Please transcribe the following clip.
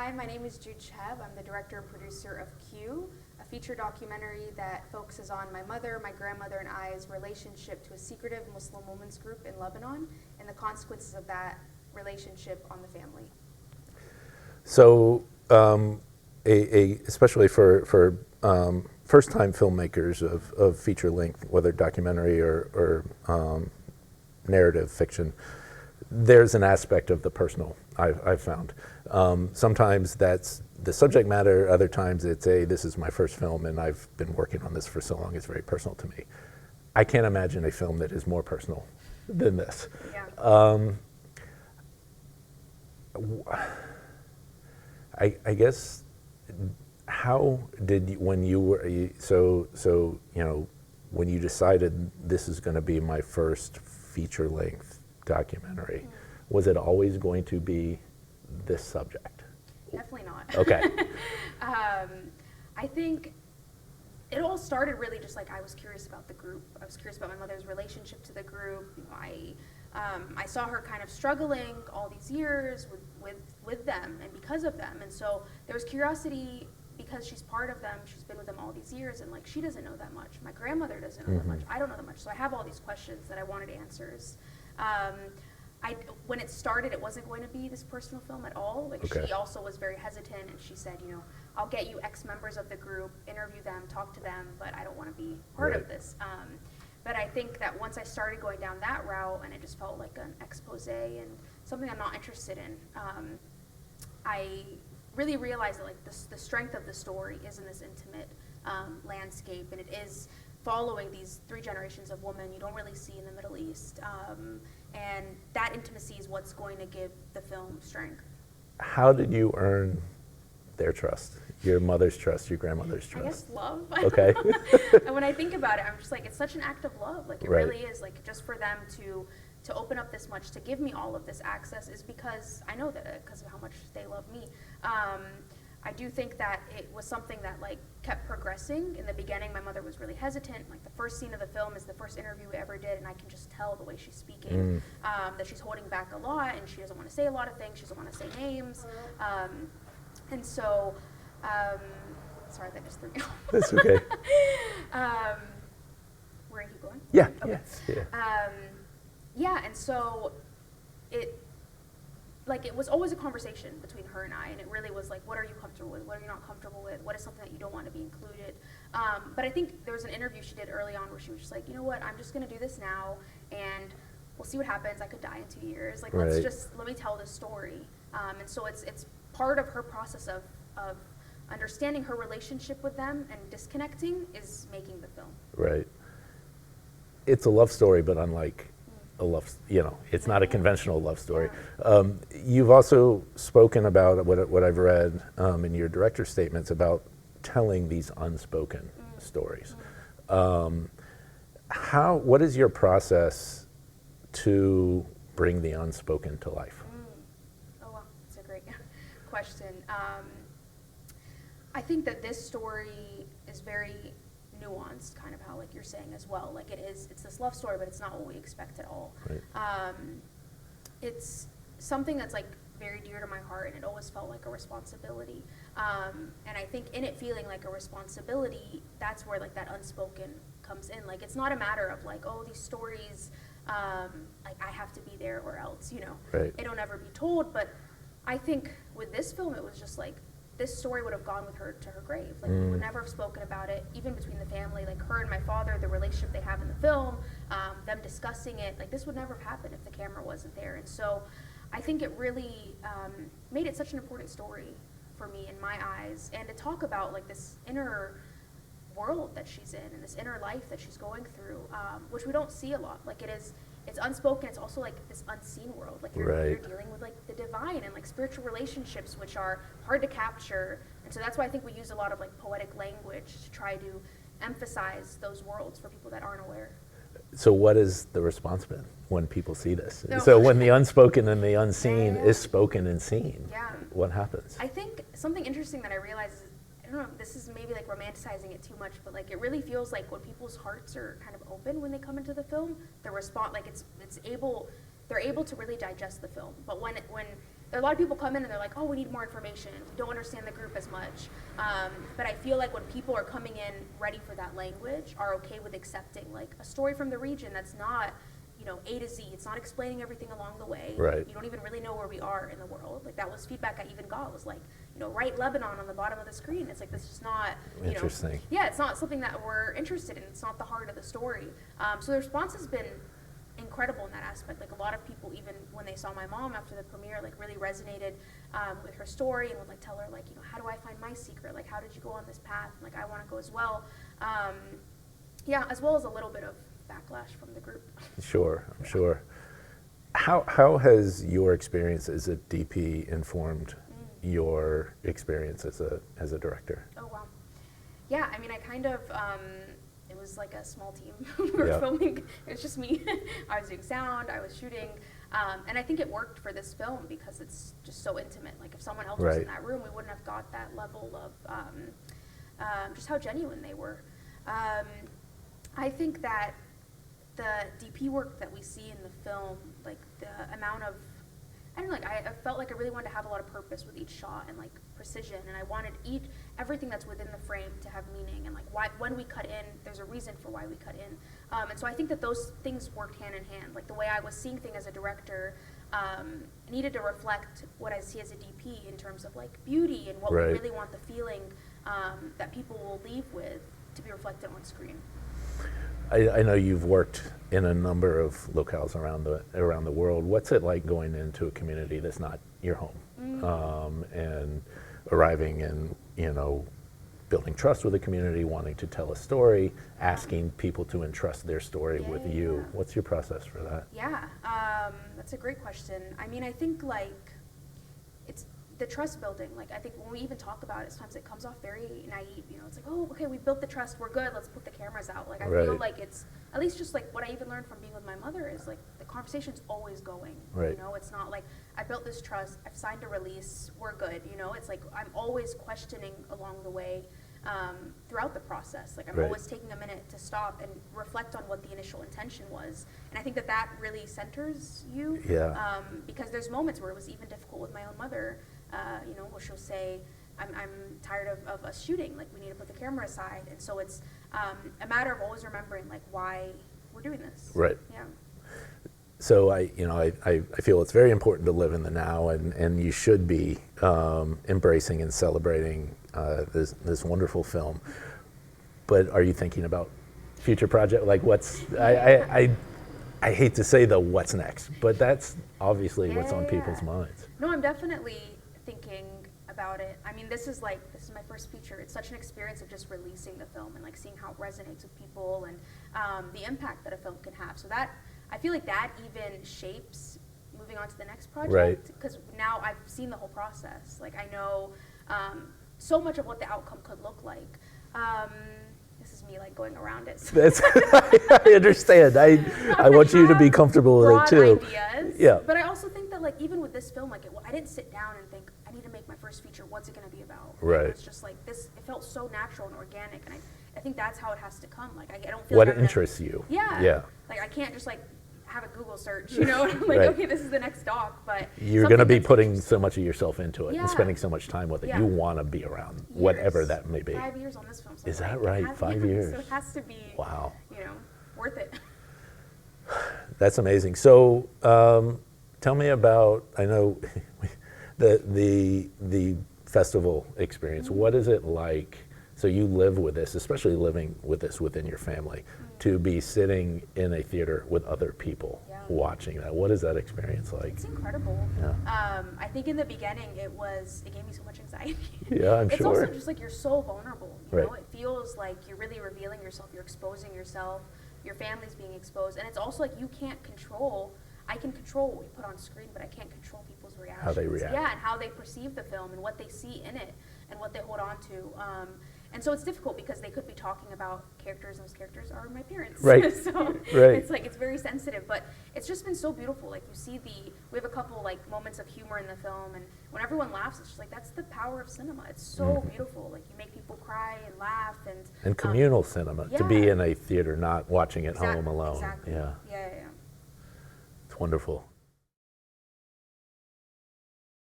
Hi, my name is Jude Chehab. I'm the director and producer of Q, a feature documentary that focuses on my mother, my grandmother, and I's relationship to a secretive Muslim women's group in Lebanon and the consequences of that relationship on the family. So, especially for first-time filmmakers of feature length, whether documentary or narrative fiction, there's an aspect of the personal I've found. Sometimes that's the subject matter, other times it's this is my first film and I've been working on this for so long, it's very personal to me. I can't imagine a film that is more personal than this. Yeah. I guess, how did you, when you were, when you decided this is going to be my first feature length documentary, was it always going to be this subject? Definitely not. Okay. I think it all started really just like I was curious about the group. I was curious about my mother's relationship to the group. You know, I saw her kind of struggling all these years with them and because of them. And so there was curiosity because she's part of them. She's been with them all these years, and like she doesn't know that much. My grandmother doesn't know that much. I don't know that much. So I have all these questions that I wanted answers. When it started, it wasn't going to be this personal film at all. Like Okay. she also was very hesitant, and she said, you know, I'll get you X members of the group, interview them, talk to them, but I don't want to be part of this. But I think that once I started going down that route, and it just felt like an expose and something I'm not interested in, I really realized that like the strength of the story is in this intimate landscape, and it is following these 3 generations of women you don't really see in the Middle East. And that intimacy is what's going to give the film strength. How did you earn their trust? Your mother's trust, your grandmother's trust? I guess love. Okay. And when I think about it, I'm just like, it's such an act of love. Like it Right. really is. Like just for them to open up this much, to give me all of this access, is because I know that because of how much they love me. I do think that it was something that like kept progressing. In the beginning, my mother was really hesitant. Like the first scene of the film is the first interview we ever did, and I can just tell the way she's speaking that she's holding back a lot, and she doesn't want to say a lot of things. She doesn't want to say names, and so. Sorry, that just threw me off. That's okay. We're gonna keep going? Yeah. Okay. Yeah. Yeah, and so it was always a conversation between her and I, and it really was like, what are you comfortable with? What are you not comfortable with? What is something that you don't want to be included? But I think there was an interview she did early on where she was just like, you know what, I'm just going to do this now, and we'll see what happens. I could die in 2 years. Like, Right. let me tell this story. And so it's part of her process of understanding her relationship with them and disconnecting is making the film. Right. It's a love story, but unlike a love, it's not a conventional love story. You've also spoken about what I've read in your director's statements about telling these unspoken stories. What is your process to bring the unspoken to life? Oh, wow, that's a great question. I think that this story is very nuanced, kind of how like you're saying as well. Like it's this love story, but it's not what we expect at all. Right. It's something that's like very dear to my heart, and it always felt like a responsibility. And I think in it feeling like a responsibility, that's where like that unspoken comes in. Like it's not a matter of like, oh, these stories, like I have to be there or else, Right. it'll never be told. But I think with this film, it was just like, this story would have gone with her to her grave. Like we would never have spoken about it, even between the family, like her and my father, the relationship they have in the film, them discussing it. Like this would never have happened if the camera wasn't there. And so I think it really made it such an important story for me in my eyes, and to talk about like this inner world that she's in and this inner life that she's going through, which we don't see a lot. Like it's unspoken. It's also like this unseen world. Like you're dealing with like the divine and like spiritual relationships, which are hard to capture. And so that's why I think we use a lot of like poetic language to try to emphasize those worlds for people that aren't aware. So what is the response been when people see this? No. So when the unspoken and the unseen is spoken and seen, Yeah. what happens? I think something interesting that I realized is, I don't know, this is maybe like romanticizing it too much, but like it really feels like when people's hearts are kind of open when they come into the film, the response, like they're able to really digest the film. But when a lot of people come in and they're like, oh, we need more information. We don't understand the group as much. But I feel like when people are coming in ready for that language, are okay with accepting like a story from the region that's not, you know, A to Z. It's not explaining everything along the way. Right. You don't even really know where we are in the world. Like that was feedback I even got was like, you know, write Lebanon on the bottom of the screen. It's like, this is not, you Interesting. know, yeah, it's not something that we're interested in. It's not the heart of the story. So the response has been incredible in that aspect. Like a lot of people, even when they saw my mom after the premiere, like really resonated with her story and would like tell her like, you know, how do I find my secret? Like, how did you go on this path? And, like, I want to go as well. Yeah, as well as a little bit of backlash from the group. Sure, I'm sure. How has your experience as a DP informed your experience as a director? Oh, wow. Yeah, I mean, I kind of, it was like a small team. We were Yeah. filming, it was just me. I was doing sound, I was shooting, and I think it worked for this film because it's just so intimate. Like if someone else was Right. in that room, we wouldn't have got that level of just how genuine they were. I think that the DP work that we see in the film, like the amount of, I don't know, like I felt like I really wanted to have a lot of purpose with each shot and like precision, and I wanted everything that's within the frame to have meaning, and like when we cut in, there's a reason for why we cut in, and so I think that those things worked hand in hand. Like the way I was seeing things as a director needed to reflect what I see as a DP in terms of like beauty and what Right. we really want the feeling that people will leave with to be reflected on screen. I know you've worked in a number of locales around the world. What's it like going into a community that's not your home, and arriving and, you know, building trust with the community, wanting to tell a story, asking people to entrust their story with you? Yeah. What's your process for that? Yeah, that's a great question. I mean, I think like it's the trust building. Like I think when we even talk about it, sometimes it comes off very naive. You know, it's like, oh, okay, we built the trust, we're good. Let's put the cameras out. Like I feel Right. like it's at least just like what I even learned from being with my mother is like the conversation's always going. Right. You know, it's not like I built this trust, I've signed a release, we're good. You know, it's like I'm always questioning along the way. Throughout the process, like I'm Right. always taking a minute to stop and reflect on what the initial intention was, and I think that really centers you. Yeah. Because there's moments where it was even difficult with my own mother. You know, where she'll say, "I'm tired of us shooting. Like we need to put the camera aside," and so it's a matter of always remembering like why we're doing this. Right. Yeah. So I feel it's very important to live in the now, and you should be embracing and celebrating this wonderful film. But are you thinking about future project? Like what's I hate to say the what's next, but that's obviously what's on people's minds. No, I'm definitely thinking about it. I mean, this is my first feature. It's such an experience of just releasing the film and like seeing how it resonates with people and the impact that a film can have. So that I feel like that even shapes moving on to the next project. Right. Because now I've seen the whole process. Like I know so much of what the outcome could look like. This is me like going around it. So That's I understand. I want you to be comfortable with it too. broad ideas. Yeah. But I also think that like even with this film, like I didn't sit down and think I need to make my first feature. What's it going to be about? Right. It's just like this. It felt so natural and organic, and I think that's how it has to come. Like I don't feel What like I'm interests you? Yeah. Yeah. Like I can't just like have a Google search, you know? Like Right. okay, this is the next doc, but You're going to be something that's putting interesting. so much of yourself into it Yeah. and spending so much time with it. Yeah. You want to be around, whatever Years. that may be. 5 years on this film. So Is like, that it right? has- 5 yeah, years. So it has to be, Wow. you know, worth it. That's amazing. So, tell me about. I know the festival experience. What is it like? So you live with this, especially living with this within your family, to be sitting in a theater with other people Yeah. watching that. What is that experience like? It's incredible. Yeah. I think in the beginning it gave me so much anxiety. Yeah, I'm it's sure. also just like you're so vulnerable. You know, Right. it feels like you're really revealing yourself. You're exposing yourself. Your family's being exposed, and it's also like you can't control. I can control what we put on screen, but I can't control people's reactions. How they react. Yeah, and how they perceive the film and what they see in it and what they hold on to. And so it's difficult because they could be talking about characters, and those characters are my parents. Right. So Right. it's like it's very sensitive, but it's just been so beautiful. Like you see we have a couple like moments of humor in the film, and when everyone laughs, it's just like that's the power of cinema. It's so beautiful. Like you make people cry and laugh And communal cinema, to be yeah. in a theater, not watching at home alone. Exactly. Yeah, Yeah. it's wonderful.